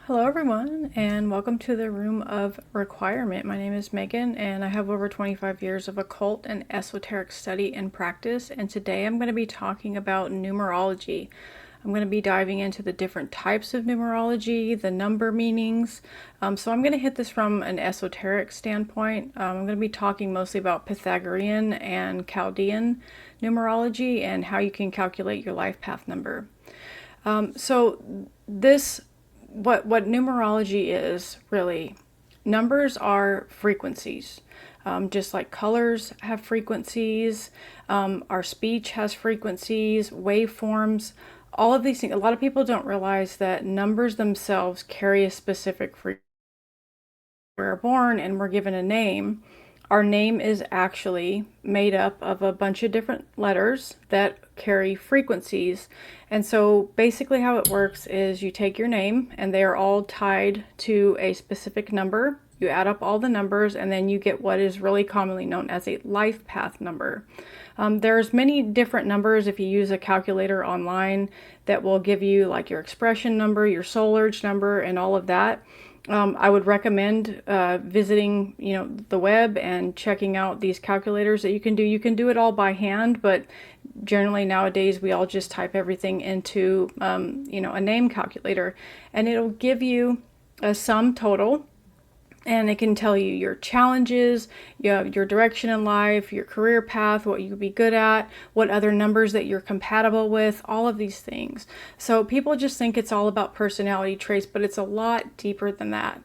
Hello everyone, and welcome to the Room of Requirement. My name is Megan, and I have over 25 years of occult and esoteric study and practice, and today I'm going to be talking about numerology. I'm going to be diving into the different types of numerology, the number meanings. So I'm going to hit this from an esoteric standpoint. I'm going to be talking mostly about Pythagorean and Chaldean numerology and how you can calculate your life path number. So this what numerology is really, numbers are frequencies. Just like colors have frequencies, our speech has frequencies, waveforms, all of these things. A lot of people don't realize that numbers themselves carry a specific frequency. We're born and we're given a name. Our name is actually made up of a bunch of different letters that carry frequencies. And so basically how it works is you take your name and they are all tied to a specific number. You add up all the numbers and then you get what is really commonly known as a life path number. There's many different numbers if you use a calculator online that will give you like your expression number, your soul urge number, and all of that. I would recommend visiting, the web and checking out these calculators that you can do. You can do it all by hand, but generally nowadays we all just type everything into, a name calculator, and it'll give you a sum total. And it can tell you your challenges, your direction in life, your career path, what you could be good at, what other numbers that you're compatible with, all of these things. So people just think it's all about personality traits, but it's a lot deeper than that.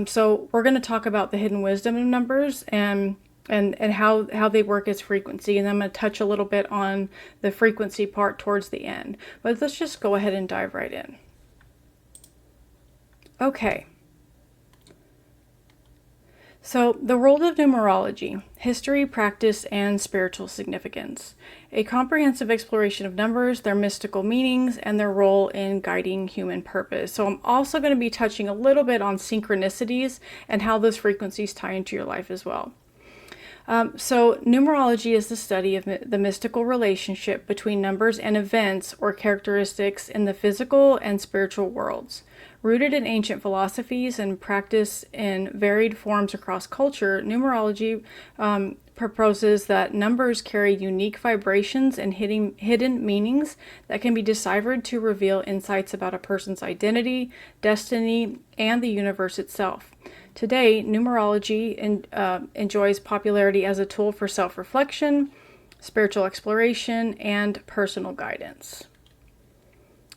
So we're going to talk about the hidden wisdom of numbers and how they work as frequency. And I'm going to touch a little bit on the frequency part towards the end. But let's just go ahead and dive right in. Okay. So, the role of numerology, history, practice, and spiritual significance. A comprehensive exploration of numbers, their mystical meanings, and their role in guiding human purpose. So, I'm also going to be touching a little bit on synchronicities and how those frequencies tie into your life as well. So, numerology is the study of the mystical relationship between numbers and events or characteristics in the physical and spiritual worlds. Rooted in ancient philosophies and practiced in varied forms across culture, numerology proposes that numbers carry unique vibrations and hidden meanings that can be deciphered to reveal insights about a person's identity, destiny, and the universe itself. Today, numerology enjoys popularity as a tool for self-reflection, spiritual exploration, and personal guidance.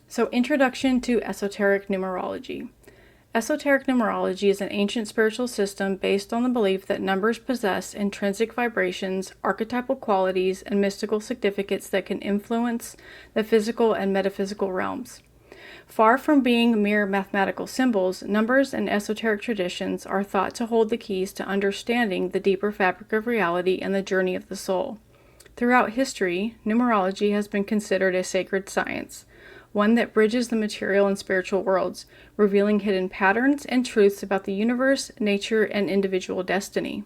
So, introduction to esoteric numerology. Esoteric numerology is an ancient spiritual system based on the belief that numbers possess intrinsic vibrations, archetypal qualities, and mystical significance that can influence the physical and metaphysical realms. Far from being mere mathematical symbols, numbers and esoteric traditions are thought to hold the keys to understanding the deeper fabric of reality and the journey of the soul. Throughout history, numerology has been considered a sacred science, one that bridges the material and spiritual worlds, revealing hidden patterns and truths about the universe, nature, and individual destiny.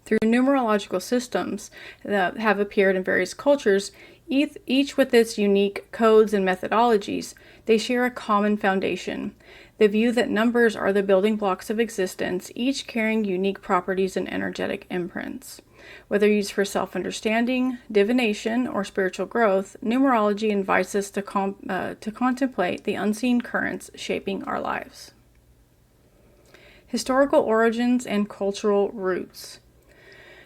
Through numerological systems that have appeared in various cultures, each with its unique codes and methodologies, they share a common foundation: the view that numbers are the building blocks of existence, each carrying unique properties and energetic imprints. Whether used for self-understanding, divination, or spiritual growth, numerology invites us to contemplate the unseen currents shaping our lives. Historical origins and cultural roots.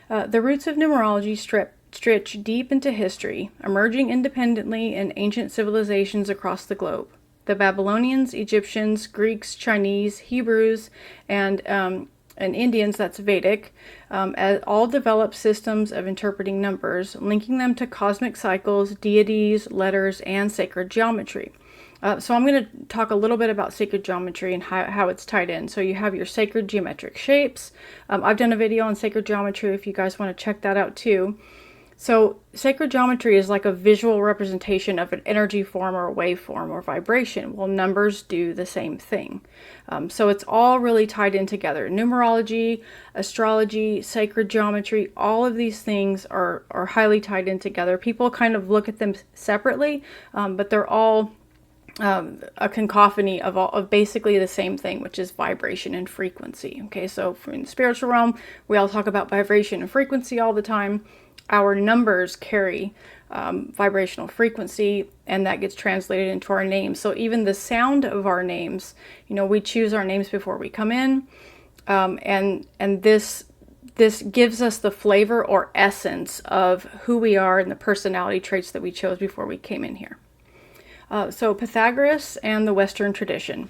The roots of numerology stretch deep into history, emerging independently in ancient civilizations across the globe. The Babylonians, Egyptians, Greeks, Chinese, Hebrews, and Indians, that's Vedic, all developed systems of interpreting numbers, linking them to cosmic cycles, deities, letters, and sacred geometry. So I'm going to talk a little bit about sacred geometry and how it's tied in. So you have your sacred geometric shapes. I've done a video on sacred geometry if you guys want to check that out too. So sacred geometry is like a visual representation of an energy form or a waveform or vibration. Well, numbers do the same thing. So it's all really tied in together. Numerology, astrology, sacred geometry, all of these things are highly tied in together. People kind of look at them separately, but they're all a cacophony of basically the same thing, which is vibration and frequency. Okay, so in the spiritual realm, we all talk about vibration and frequency all the time. Our numbers carry vibrational frequency, and that gets translated into our names. So even the sound of our names, we choose our names before we come in, and this gives us the flavor or essence of who we are and the personality traits that we chose before we came in here. So Pythagoras and the Western tradition.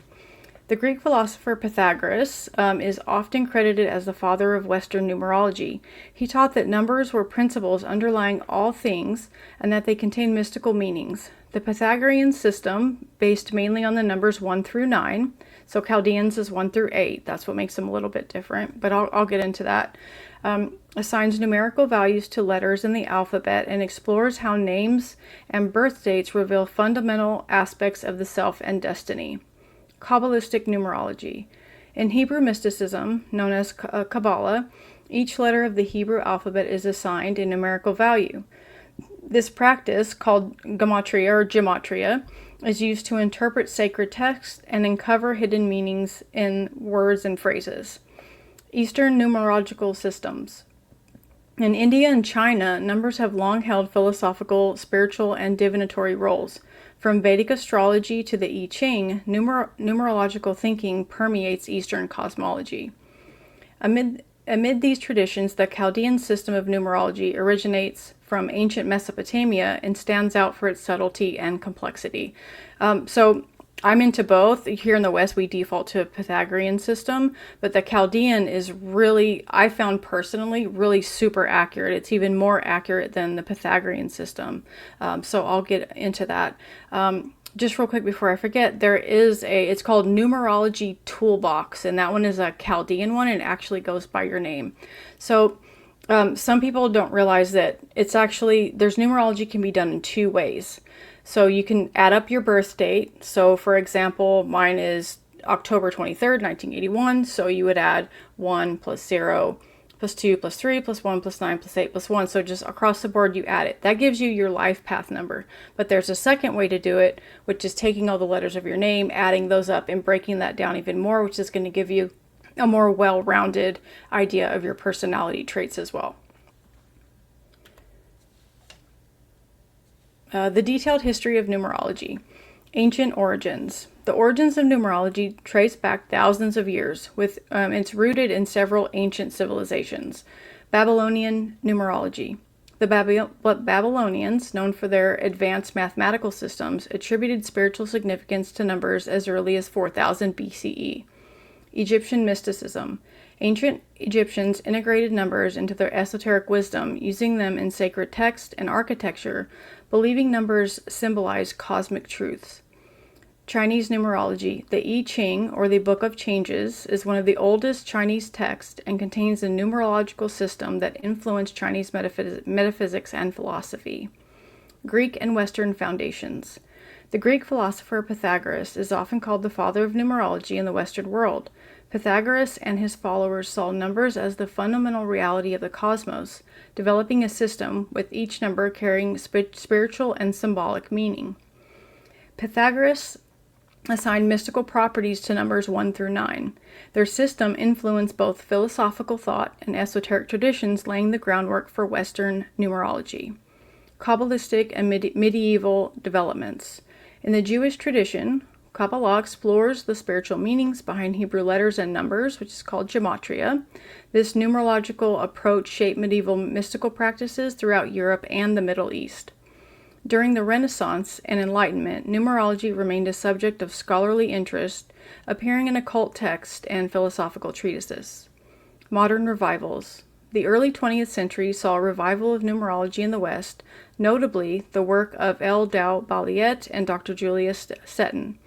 The Greek philosopher Pythagoras is often credited as the father of Western numerology. He taught that numbers were principles underlying all things and that they contain mystical meanings. The Pythagorean system, based mainly on the numbers 1 through 9, so Chaldeans is 1 through 8, that's what makes them a little bit different, but I'll get into that, assigns numerical values to letters in the alphabet and explores how names and birth dates reveal fundamental aspects of the self and destiny. Kabbalistic numerology. In Hebrew mysticism, known as Kabbalah, each letter of the Hebrew alphabet is assigned a numerical value. This practice, called gematria, is used to interpret sacred texts and uncover hidden meanings in words and phrases. Eastern numerological systems. In India and China, numbers have long held philosophical, spiritual, and divinatory roles. From Vedic astrology to the I Ching, numerological thinking permeates Eastern cosmology. Amid these traditions, the Chaldean system of numerology originates from ancient Mesopotamia and stands out for its subtlety and complexity. So I'm into both. Here in the West, we default to a Pythagorean system, but the Chaldean is really, I found personally, really super accurate. It's even more accurate than the Pythagorean system. So I'll get into that. Just real quick before I forget, there is it's called Numerology Toolbox, and that one is a Chaldean one, and it actually goes by your name. So some people don't realize that there's numerology can be done in two ways. So you can add up your birth date. So for example, mine is October 23rd, 1981. So you would add 1 plus 0 plus 2 plus 3 plus 1 plus 9 plus 8 plus 1. So just across the board, you add it. That gives you your life path number. But there's a second way to do it, which is taking all the letters of your name, adding those up and breaking that down even more, which is going to give you a more well-rounded idea of your personality traits as well. The detailed history of numerology. Ancient origins. The origins of numerology trace back thousands of years, with it's rooted in several ancient civilizations. Babylonian numerology. The Babylonians, known for their advanced mathematical systems, attributed spiritual significance to numbers as early as 4000 BCE. Egyptian mysticism. Ancient Egyptians integrated numbers into their esoteric wisdom, using them in sacred text and architecture, believing numbers symbolize cosmic truths. Chinese numerology. The I Ching, or the Book of Changes, is one of the oldest Chinese texts and contains a numerological system that influenced Chinese metaphysics and philosophy. Greek and Western foundations. The Greek philosopher Pythagoras is often called the father of numerology in the Western world. Pythagoras and his followers saw numbers as the fundamental reality of the cosmos, developing a system with each number carrying spiritual and symbolic meaning. Pythagoras assigned mystical properties to numbers 1 through 9. Their system influenced both philosophical thought and esoteric traditions, laying the groundwork for Western numerology. Kabbalistic and medieval developments. In the Jewish tradition, Kabbalah explores the spiritual meanings behind Hebrew letters and numbers, which is called gematria. This numerological approach shaped medieval mystical practices throughout Europe and the Middle East. During the Renaissance and Enlightenment, numerology remained a subject of scholarly interest, appearing in occult texts and philosophical treatises. Modern revivals. The early 20th century saw a revival of numerology in the West, notably the work of L. Dow Balliet and Dr. Julius Seton.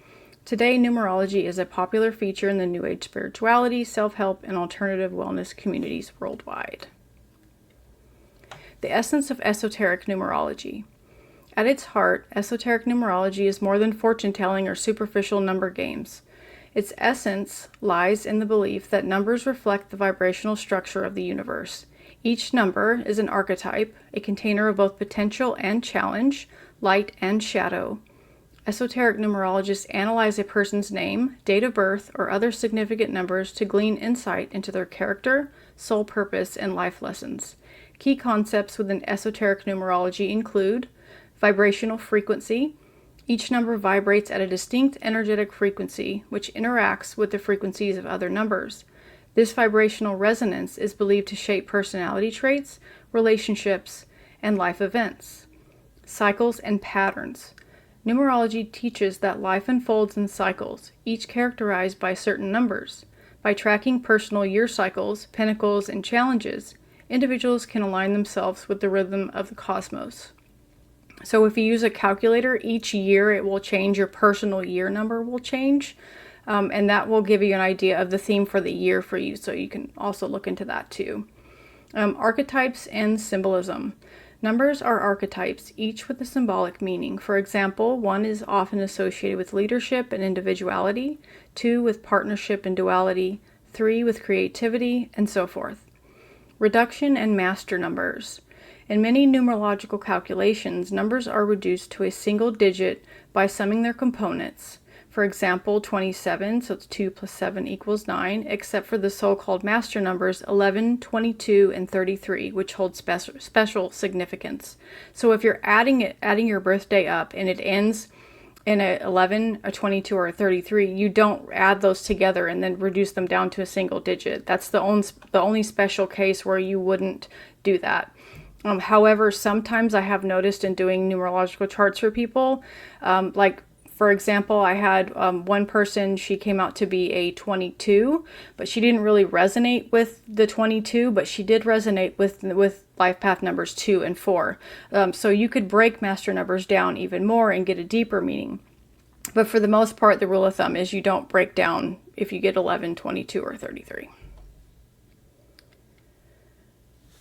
Today, numerology is a popular feature in the New Age spirituality, self-help, and alternative wellness communities worldwide. The essence of esoteric numerology. At its heart, esoteric numerology is more than fortune-telling or superficial number games. Its essence lies in the belief that numbers reflect the vibrational structure of the universe. Each number is an archetype, a container of both potential and challenge, light and shadow. Esoteric numerologists analyze a person's name, date of birth, or other significant numbers to glean insight into their character, soul purpose, and life lessons. Key concepts within esoteric numerology include vibrational frequency. Each number vibrates at a distinct energetic frequency, which interacts with the frequencies of other numbers. This vibrational resonance is believed to shape personality traits, relationships, and life events. Cycles and patterns. Numerology teaches that life unfolds in cycles, each characterized by certain numbers. By tracking personal year cycles, pinnacles, and challenges, individuals can align themselves with the rhythm of the cosmos. So if you use a calculator, each year it will change, your personal year number will change, and that will give you an idea of the theme for the year for you, so you can also look into that too. Archetypes and symbolism. Numbers are archetypes, each with a symbolic meaning. For example, 1 is often associated with leadership and individuality, 2 with partnership and duality, 3 with creativity, and so forth. Reduction and master numbers. In many numerological calculations, numbers are reduced to a single digit by summing their components. For example, 27, so it's 2 plus 7 equals 9, except for the so-called master numbers 11, 22, and 33, which hold special significance. So if you're adding your birthday up and it ends in a 11, a 22, or a 33, you don't add those together and then reduce them down to a single digit. That's the only special case where you wouldn't do that. However, sometimes I have noticed in doing numerological charts for people, for example, I had one person, she came out to be a 22, but she didn't really resonate with the 22, but she did resonate with life path numbers 2 and 4. So you could break master numbers down even more and get a deeper meaning. But for the most part, the rule of thumb is you don't break down if you get 11, 22, or 33.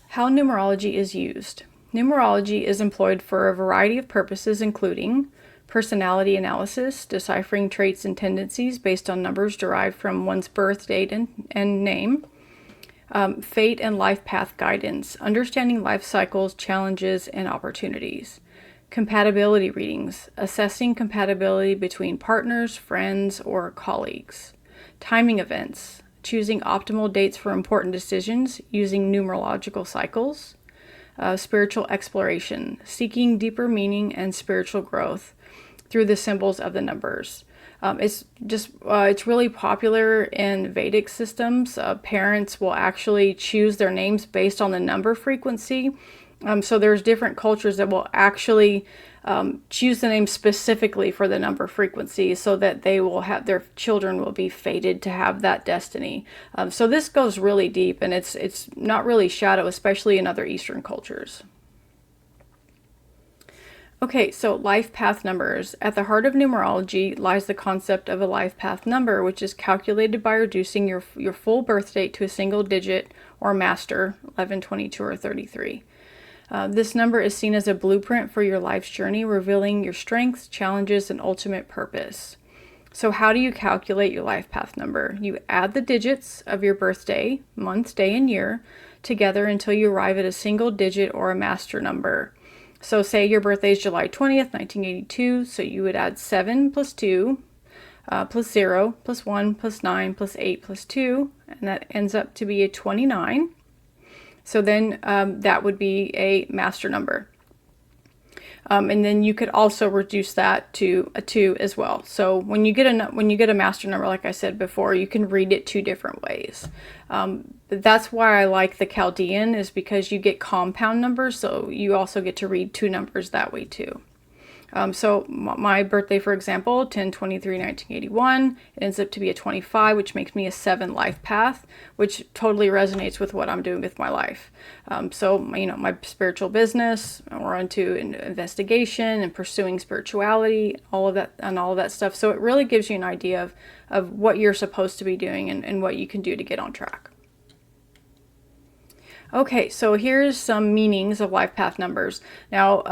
How numerology is used. Numerology is employed for a variety of purposes, including personality analysis, deciphering traits and tendencies based on numbers derived from one's birth date and name, fate and life path guidance, understanding life cycles, challenges, and opportunities, compatibility readings, assessing compatibility between partners, friends, or colleagues, timing events, choosing optimal dates for important decisions using numerological cycles, spiritual exploration, seeking deeper meaning and spiritual growth through the symbols of the numbers. It's really popular in Vedic systems. Parents will actually choose their names based on the number frequency. So there's different cultures that will actually choose the name specifically for the number frequency so that they will have, their children will be fated to have that destiny. So this goes really deep, and it's not really shadow, especially in other Eastern cultures. Okay, so life path numbers. At the heart of numerology lies the concept of a life path number, which is calculated by reducing your full birth date to a single digit or master, 11, 22, or 33. This number is seen as a blueprint for your life's journey, revealing your strengths, challenges, and ultimate purpose. So how do you calculate your life path number? You add the digits of your birthday, month, day, and year together until you arrive at a single digit or a master number. So say your birthday is July 20th, 1982, so you would add 7 plus 2, plus 0, plus 1, plus 9, plus 8, plus 2, and that ends up to be a 29. So then that would be a master number. And then you could also reduce that to a 2 as well. So when you get a master number, like I said before, you can read it 2 different ways. That's why I like the Chaldean, is because you get compound numbers, so you also get to read 2 numbers that way too. So my birthday, for example, 10/23/1981, it ends up to be a 25, which makes me a 7 life path, which totally resonates with what I'm doing with my life. So, my spiritual business, we're into investigation and pursuing spirituality, all of that stuff. So it really gives you an idea of what you're supposed to be doing and what you can do to get on track. Okay, so here's some meanings of life path numbers. Now,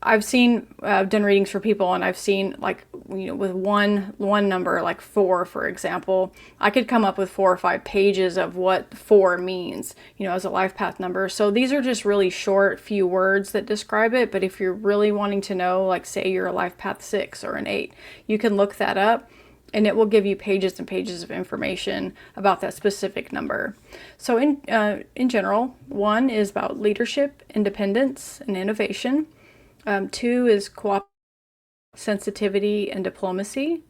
I've done readings for people, and I've seen, like, with one number like 4, for example, I could come up with 4 or 5 pages of what 4 means, as a life path number. So these are just really short few words that describe it. But if you're really wanting to know, like say you're a life path 6 or an 8, you can look that up, and it will give you pages and pages of information about that specific number. So in general, 1 is about leadership, independence, and innovation. 2 is cooperation, sensitivity, and diplomacy.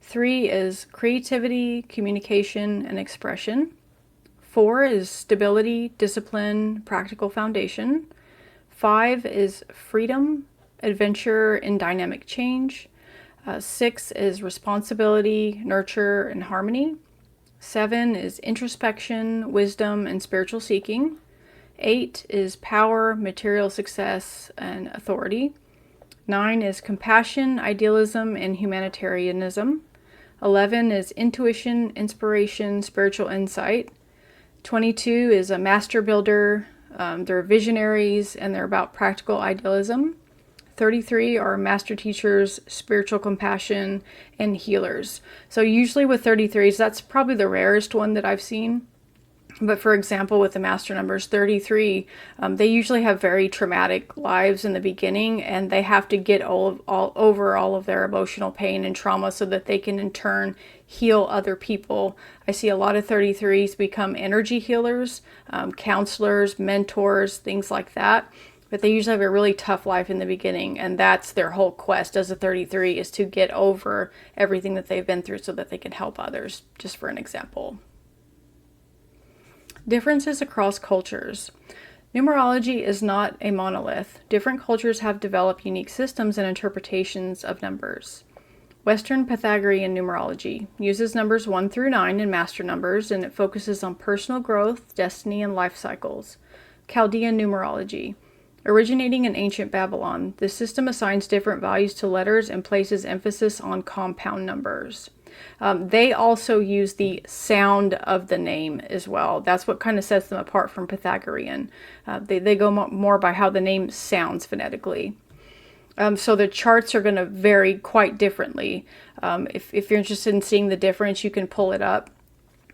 3 is creativity, communication, and expression. 4 is stability, discipline, practical foundation. 5 is freedom, adventure, and dynamic change. 6 is responsibility, nurture, and harmony. 7 is introspection, wisdom, and spiritual seeking. 8 is power, material success, and authority. 9 is compassion, idealism, and humanitarianism. 11 is intuition, inspiration, spiritual insight. 22 is a master builder. They're visionaries, and they're about practical idealism. 33 are master teachers, spiritual compassion, and healers. So usually with 33s, that's probably the rarest one that I've seen. But for example, with the master numbers 33, they usually have very traumatic lives in the beginning, and they have to get over all of their emotional pain and trauma so that they can in turn heal other people. I see a lot of 33s become energy healers, counselors, mentors, things like that. But they usually have a really tough life in the beginning, and that's their whole quest as a 33, is to get over everything that they've been through so that they can help others, just for an example. Differences across cultures. Numerology is not a monolith. Different cultures have developed unique systems and interpretations of numbers. Western Pythagorean numerology uses numbers 1 through 9 in master numbers, and it focuses on personal growth, destiny, and life cycles. Chaldean numerology. Originating in ancient Babylon, this system assigns different values to letters and places emphasis on compound numbers. They also use the sound of the name as well. That's what kind of sets them apart from Pythagorean. They go more by how the name sounds phonetically. So the charts are going to vary quite differently. If you're interested in seeing the difference, you can pull it up.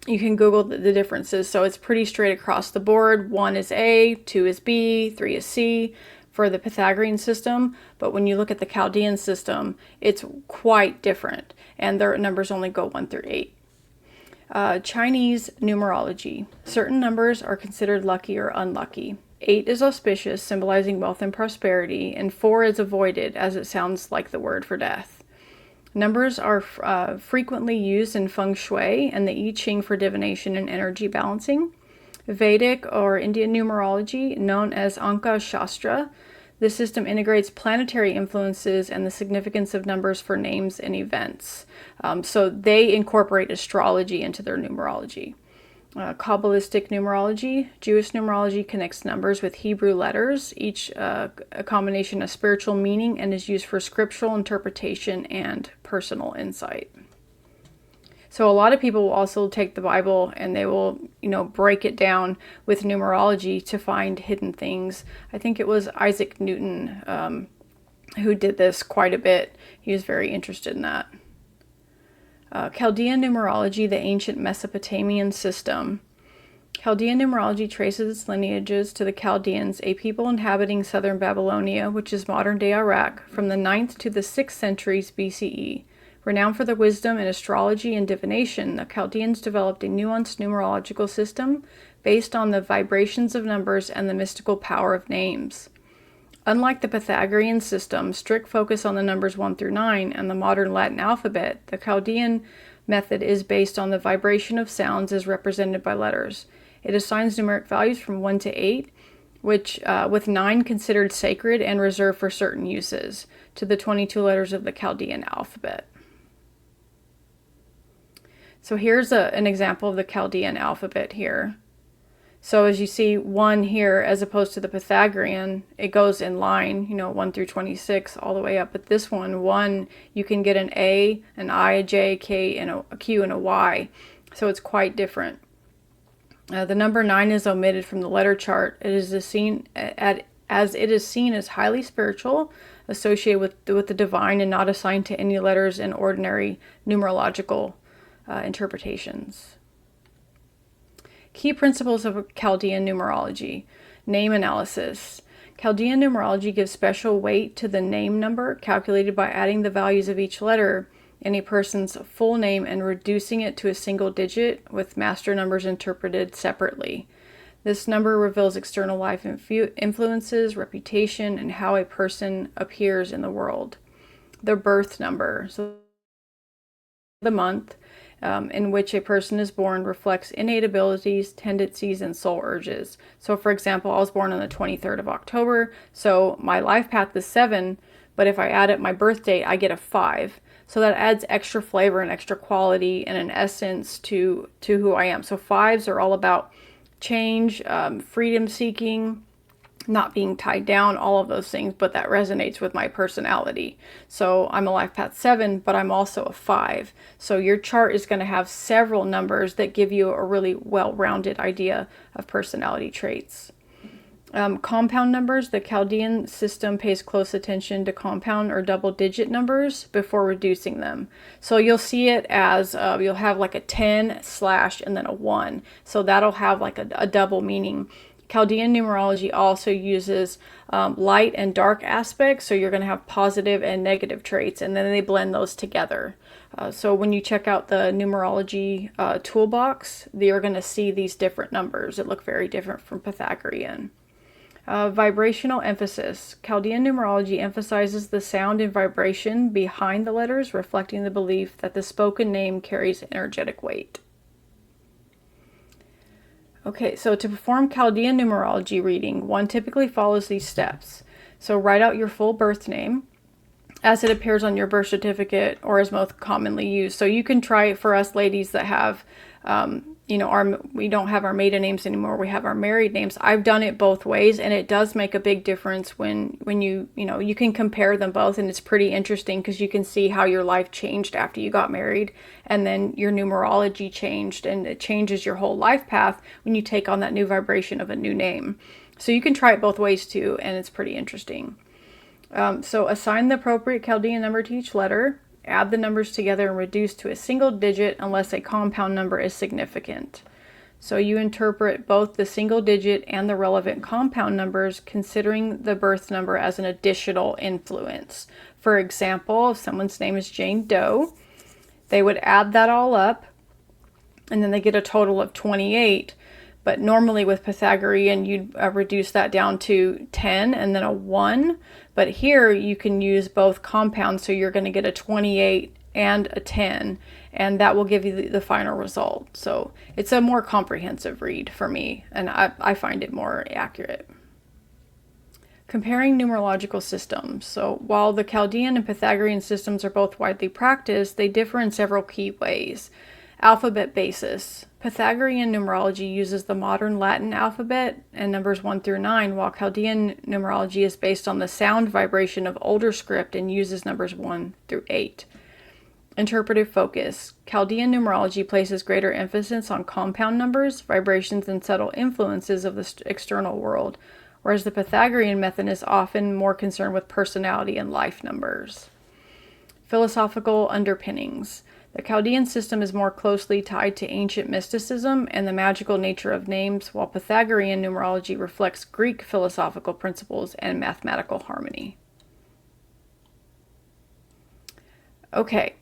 You can Google the differences. So it's pretty straight across the board. 1 is A, 2 is B, 3 is C for the Pythagorean system. But when you look at the Chaldean system, it's quite different. And their numbers only go 1 through 8. Chinese numerology. Certain numbers are considered lucky or unlucky. 8 is auspicious, symbolizing wealth and prosperity. And 4 is avoided, as it sounds like the word for death. Numbers are frequently used in feng shui and the I Ching for divination and energy balancing. Vedic or Indian numerology, known as Anka Shastra. This system integrates planetary influences and the significance of numbers for names and events. So they incorporate astrology into their numerology. Kabbalistic numerology. Jewish numerology connects numbers with Hebrew letters, each a combination of spiritual meaning, and is used for scriptural interpretation and personal insight. So a lot of people will also take the Bible and they will, break it down with numerology to find hidden things. I think it was Isaac Newton who did this quite a bit. He was very interested in that. Chaldean numerology, the ancient Mesopotamian system. Chaldean numerology traces its lineages to the Chaldeans, a people inhabiting southern Babylonia, which is modern-day Iraq, from the 9th to the 6th centuries BCE. Renowned for their wisdom in astrology and divination, the Chaldeans developed a nuanced numerological system based on the vibrations of numbers and the mystical power of names. Unlike the Pythagorean system, strict focus on the numbers 1 through 9 and the modern Latin alphabet, the Chaldean method is based on the vibration of sounds as represented by letters. It assigns numeric values from 1 to 8, which with 9 considered sacred and reserved for certain uses, to the 22 letters of the Chaldean alphabet. So here's an example of the Chaldean alphabet here. So as you see 1 here, as opposed to the Pythagorean, it goes in line, 1 through 26 all the way up. But this one, you can get an A, an I, a J, K, and a Q, and a Y. So it's quite different. The number 9 is omitted from the letter chart. It is seen at as it is seen as highly spiritual, associated with the divine, and not assigned to any letters in ordinary numerological interpretations. Key principles of Chaldean numerology. Name analysis. Chaldean numerology gives special weight to the name number, calculated by adding the values of each letter in a person's full name and reducing it to a single digit, with master numbers interpreted separately. This number reveals external life influences, reputation, and how a person appears in the world. The birth number. So the month in which a person is born reflects innate abilities, tendencies, and soul urges. So for example, I was born on the 23rd of October, so my life path is 7, but if I add up my birth date, I get a 5. So that adds extra flavor and extra quality and an essence to who I am. So 5s are all about change, freedom seeking, not being tied down, all of those things, but that resonates with my personality. So I'm a life path 7, but I'm also a 5. So your chart is going to have several numbers that give you a really well-rounded idea of personality traits. Compound numbers. The Chaldean system pays close attention to compound or double-digit numbers before reducing them. So you'll see it as you'll have like a 10 / and then a 1. So that'll have like a double meaning. Chaldean numerology also uses light and dark aspects, so you're going to have positive and negative traits, and then they blend those together. So when you check out the numerology toolbox, you're going to see these different numbers that look very different from Pythagorean. Vibrational emphasis. Chaldean numerology emphasizes the sound and vibration behind the letters, reflecting the belief that the spoken name carries energetic weight. Okay, so to perform Chaldean numerology reading, one typically follows these steps. So write out your full birth name as it appears on your birth certificate, or as most commonly used. So you can try it for us ladies that have, we don't have our maiden names anymore. We have our married names. I've done it both ways, and it does make a big difference when you can compare them both, and it's pretty interesting because you can see how your life changed after you got married, and then your numerology changed, and it changes your whole life path when you take on that new vibration of a new name. So you can try it both ways too, and it's pretty interesting. So assign the appropriate Chaldean number to each letter. Add the numbers together and reduce to a single digit unless a compound number is significant. So you interpret both the single digit and the relevant compound numbers, considering the birth number as an additional influence. For example, if someone's name is Jane Doe, they would add that all up, and then they get a total of 28. But normally with Pythagorean, you'd reduce that down to 10 and then a 1. But here you can use both compounds, so you're going to get a 28 and a 10, and that will give you the final result. So it's a more comprehensive read for me, and I find it more accurate. Comparing numerological systems. So while the Chaldean and Pythagorean systems are both widely practiced, they differ in several key ways. Alphabet basis. Pythagorean numerology uses the modern Latin alphabet and numbers 1 through 9, while Chaldean numerology is based on the sound vibration of older script and uses numbers 1 through 8. Interpretive focus. Chaldean numerology places greater emphasis on compound numbers, vibrations, and subtle influences of the external world, whereas the Pythagorean method is often more concerned with personality and life numbers. Philosophical underpinnings. The Chaldean system is more closely tied to ancient mysticism and the magical nature of names, while Pythagorean numerology reflects Greek philosophical principles and mathematical harmony. Okay,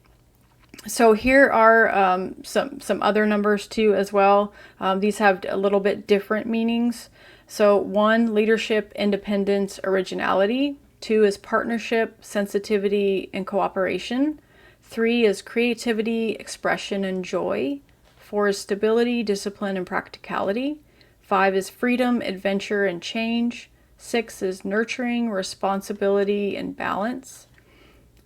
so here are some other numbers too as well. These have a little bit different meanings. So 1, leadership, independence, originality. 2 is partnership, sensitivity, and cooperation. 3 is creativity, expression, and joy. 4 is stability, discipline, and practicality. 5 is freedom, adventure, and change. 6 is nurturing, responsibility, and balance.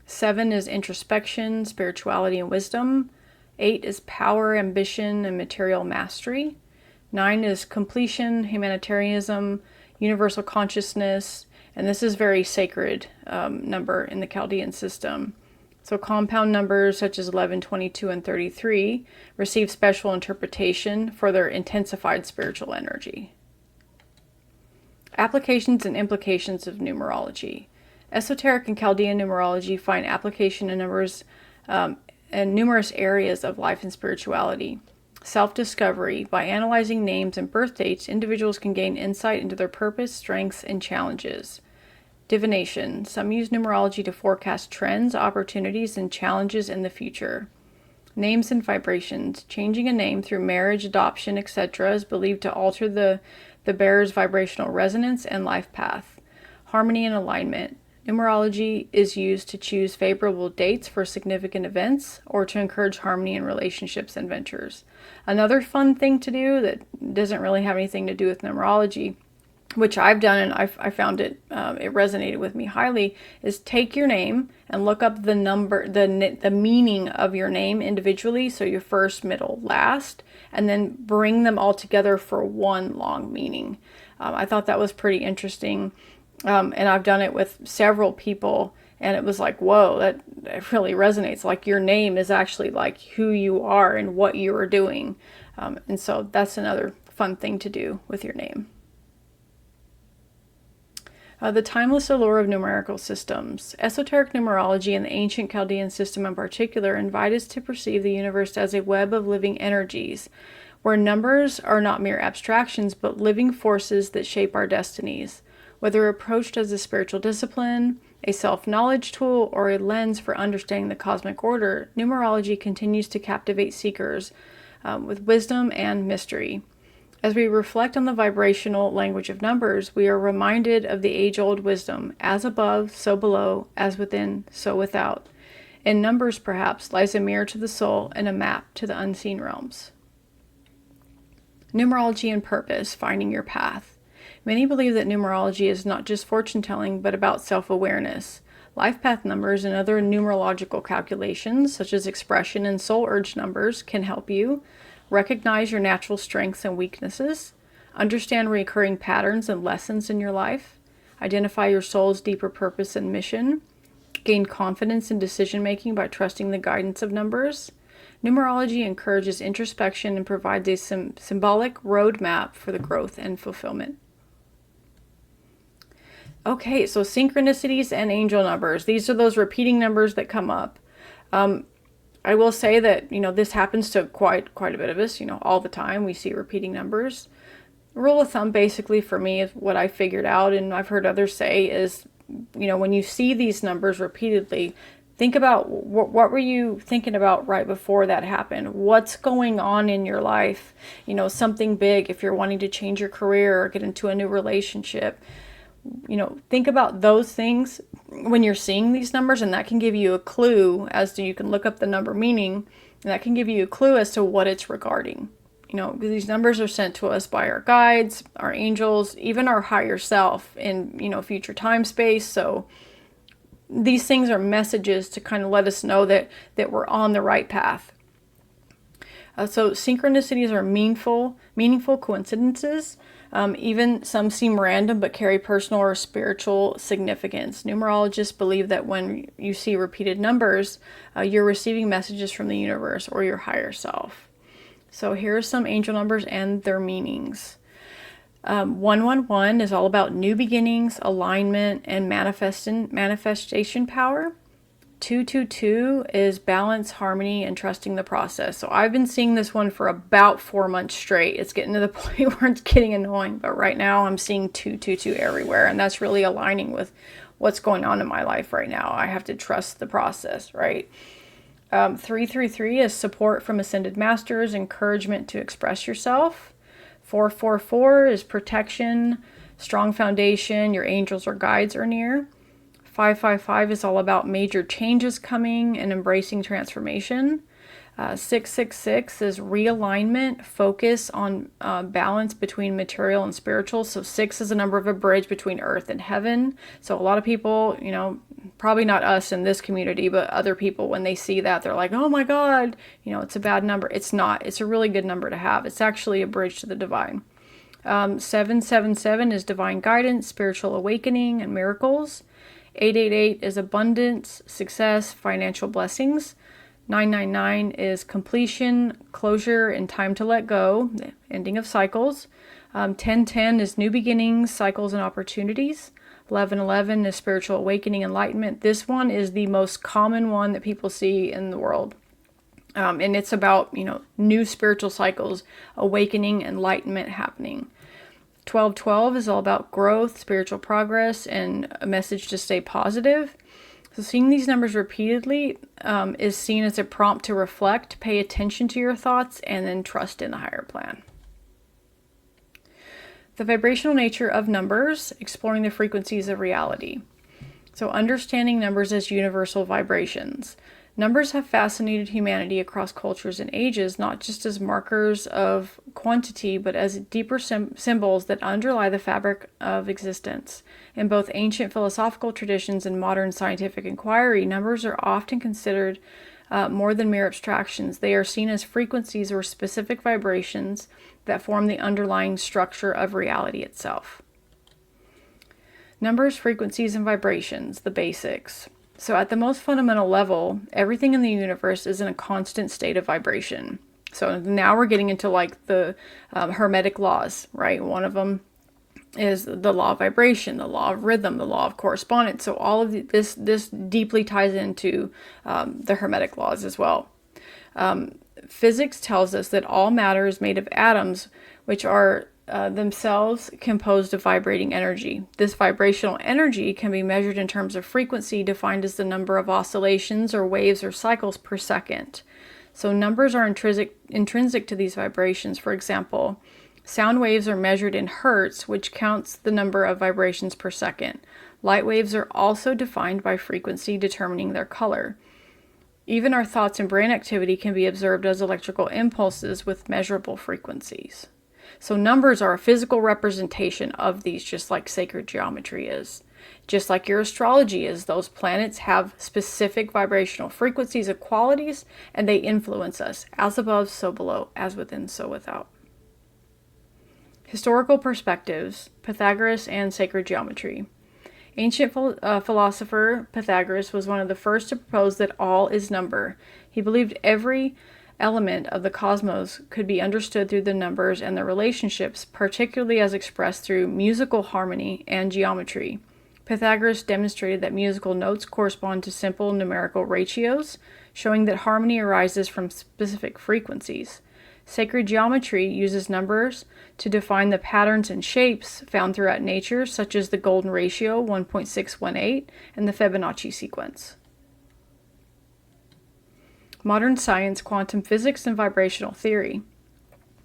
7 is introspection, spirituality, and wisdom. 8 is power, ambition, and material mastery. 9 is completion, humanitarianism, universal consciousness, and this is very sacred number in the Chaldean system. So compound numbers such as 11, 22, and 33 receive special interpretation for their intensified spiritual energy. Applications and implications of numerology. Esoteric and Chaldean numerology find application in numerous areas of life and spirituality. Self-discovery. By analyzing names and birth dates, individuals can gain insight into their purpose, strengths, and challenges. Divination. Some use numerology to forecast trends, opportunities, and challenges in the future. Names and vibrations. Changing a name through marriage, adoption, etc. is believed to alter the bearer's vibrational resonance and life path. Harmony and alignment. Numerology is used to choose favorable dates for significant events or to encourage harmony in relationships and ventures. Another fun thing to do that doesn't really have anything to do with numerology, which I've done and I found it resonated with me highly, is take your name and look up the number, the meaning of your name individually, so your first, middle, last, and then bring them all together for one long meaning. I thought that was pretty interesting. And I've done it with several people, and it was like, whoa, that really resonates. Like your name is actually like who you are and what you are doing. And so that's another fun thing to do with your name. The timeless allure of numerical systems. Esoteric numerology and the ancient Chaldean system in particular invite us to perceive the universe as a web of living energies, where numbers are not mere abstractions, but living forces that shape our destinies. Whether approached as a spiritual discipline, a self-knowledge tool, or a lens for understanding the cosmic order, numerology continues to captivate seekers with wisdom and mystery. As we reflect on the vibrational language of numbers, we are reminded of the age-old wisdom, as above, so below, as within, so without. In numbers, perhaps, lies a mirror to the soul and a map to the unseen realms. Numerology and purpose, finding your path. Many believe that numerology is not just fortune-telling, but about self-awareness. Life path numbers and other numerological calculations, such as expression and soul urge numbers, can help you recognize your natural strengths and weaknesses, understand recurring patterns and lessons in your life, identify your soul's deeper purpose and mission, gain confidence in decision-making by trusting the guidance of numbers. Numerology encourages introspection and provides a symbolic roadmap for the growth and fulfillment. Okay, so synchronicities and angel numbers. These are those repeating numbers that come up. I will say that, this happens to quite a bit of us, all the time. We see repeating numbers. Rule of thumb, basically, for me, is what I figured out, and I've heard others say, is, when you see these numbers repeatedly, think about what were you thinking about right before that happened? What's going on in your life? Something big, if you're wanting to change your career or get into a new relationship. Think about those things when you're seeing these numbers, and that can give you a clue as to, you can look up the number meaning, and that can give you a clue as to what it's regarding. Because these numbers are sent to us by our guides, our angels, even our higher self in, future time space. So these things are messages to kind of let us know that we're on the right path. So synchronicities are meaningful coincidences. Even some seem random but carry personal or spiritual significance. Numerologists believe that when you see repeated numbers, you're receiving messages from the universe or your higher self. So here are some angel numbers and their meanings. 111 is all about new beginnings, alignment, and manifestation power. 222 is balance, harmony, and trusting the process. So I've been seeing this one for about 4 months straight. It's getting to the point where it's getting annoying, but right now I'm seeing 222 everywhere, and that's really aligning with what's going on in my life right now. I have to trust the process, right? 333 is support from ascended masters, encouragement to express yourself. 444 is protection, strong foundation, your angels or guides are near. 555 is all about major changes coming and embracing transformation. 666 is realignment, focus on balance between material and spiritual. So 6 is a number of a bridge between earth and heaven. So a lot of people, probably not us in this community, but other people, when they see that, they're like, oh my God, it's a bad number. It's not. It's a really good number to have. It's actually a bridge to the divine. 777 is divine guidance, spiritual awakening, and miracles. 888 is abundance, success, financial blessings. 999 is completion, closure, and time to let go, the ending of cycles. 1010 is new beginnings, cycles, and opportunities. 1111 is spiritual awakening, enlightenment. This one is the most common one that people see in the world. And it's about, new spiritual cycles, awakening, enlightenment happening. 1212 is all about growth, spiritual progress, and a message to stay positive. So seeing these numbers repeatedly is seen as a prompt to reflect, pay attention to your thoughts, and then trust in the higher plan. The vibrational nature of numbers, exploring the frequencies of reality. So understanding numbers as universal vibrations. Numbers have fascinated humanity across cultures and ages, not just as markers of quantity, but as deeper symbols that underlie the fabric of existence. In both ancient philosophical traditions and modern scientific inquiry, numbers are often considered more than mere abstractions. They are seen as frequencies or specific vibrations that form the underlying structure of reality itself. Numbers, frequencies, and vibrations, the basics. So at the most fundamental level, everything in the universe is in a constant state of vibration. So now we're getting into like the hermetic laws, right? One of them is the law of vibration, the law of rhythm, the law of correspondence. So all of this deeply ties into the hermetic laws as well. Physics tells us that all matter is made of atoms, which are themselves composed of vibrating energy. This vibrational energy can be measured in terms of frequency, defined as the number of oscillations or waves or cycles per second. So numbers are intrinsic to these vibrations. For example, sound waves are measured in hertz, which counts the number of vibrations per second. Light waves are also defined by frequency, determining their color. Even our thoughts and brain activity can be observed as electrical impulses with measurable frequencies. So numbers are a physical representation of these, just like sacred geometry is. Just like your astrology is, those planets have specific vibrational frequencies and qualities, and they influence us, as above, so below, as within, so without. Historical perspectives, Pythagoras and sacred geometry. Ancient philosopher Pythagoras was one of the first to propose that all is number. He believed every element of the cosmos could be understood through the numbers and their relationships, particularly as expressed through musical harmony and geometry. Pythagoras demonstrated that musical notes correspond to simple numerical ratios, showing that harmony arises from specific frequencies. Sacred geometry uses numbers to define the patterns and shapes found throughout nature, such as the golden ratio 1.618 and the Fibonacci sequence. Modern science, quantum physics, and vibrational theory.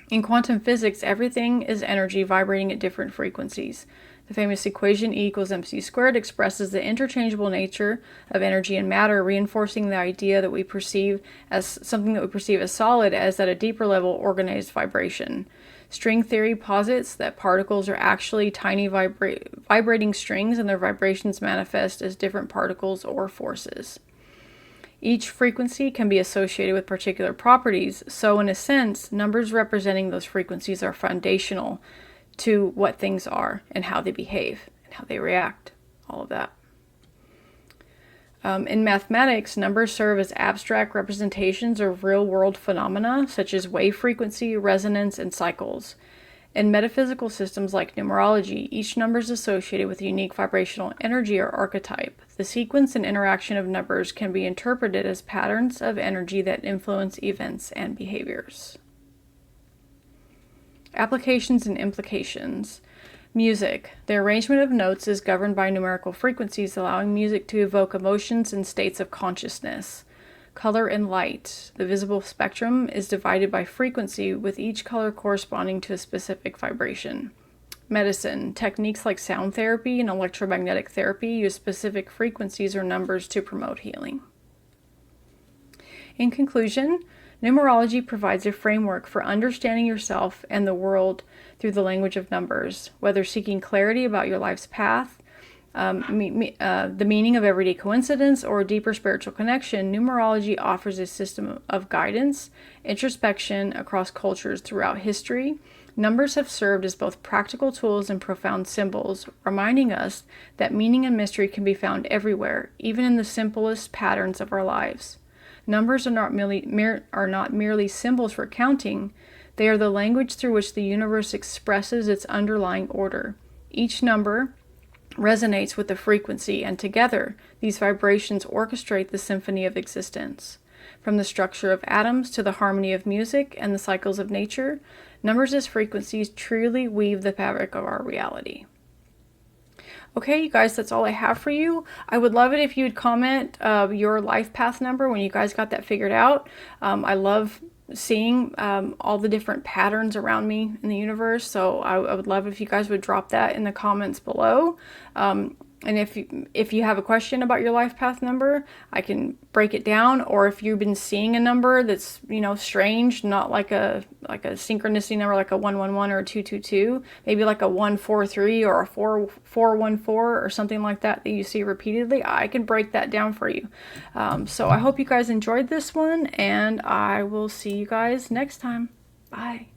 In quantum physics, everything is energy vibrating at different frequencies. The famous equation E equals mc squared expresses the interchangeable nature of energy and matter, reinforcing the idea that we perceive as something that we perceive as solid as at a deeper level organized vibration. String theory posits that particles are actually tiny vibrating strings, and their vibrations manifest as different particles or forces. Each frequency can be associated with particular properties, so in a sense, numbers representing those frequencies are foundational to what things are and how they behave and how they react, all of that. In mathematics, numbers serve as abstract representations of real-world phenomena such as wave frequency, resonance, and cycles. In metaphysical systems like numerology, each number is associated with a unique vibrational energy or archetype. The sequence and interaction of numbers can be interpreted as patterns of energy that influence events and behaviors. Applications and implications. Music. The arrangement of notes is governed by numerical frequencies, allowing music to evoke emotions and states of consciousness. Color and light. The visible spectrum is divided by frequency, with each color corresponding to a specific vibration. Medicine. Techniques like sound therapy and electromagnetic therapy use specific frequencies or numbers to promote healing. In conclusion, numerology provides a framework for understanding yourself and the world through the language of numbers. Whether seeking clarity about your life's path, the meaning of everyday coincidence, or a deeper spiritual connection, numerology offers a system of guidance, introspection across cultures throughout history. Numbers have served as both practical tools and profound symbols, reminding us that meaning and mystery can be found everywhere, even in the simplest patterns of our lives. Numbers are not merely symbols for counting. They are the language through which the universe expresses its underlying order. Each number resonates with the frequency, and together, these vibrations orchestrate the symphony of existence. From the structure of atoms to the harmony of music and the cycles of nature, numbers as frequencies truly weave the fabric of our reality. Okay, you guys, that's all I have for you. I would love it if you'd comment your life path number when you guys got that figured out. I love seeing all the different patterns around me in the universe, so I would love if you guys would drop that in the comments below. And if you have a question about your life path number, I can break it down. Or if you've been seeing a number that's, you know, strange, not like a synchronicity number like a 111 or a 222, maybe like a 143 or a 4414 or something like that that you see repeatedly, I can break that down for you. So I hope you guys enjoyed this one, and I will see you guys next time. Bye.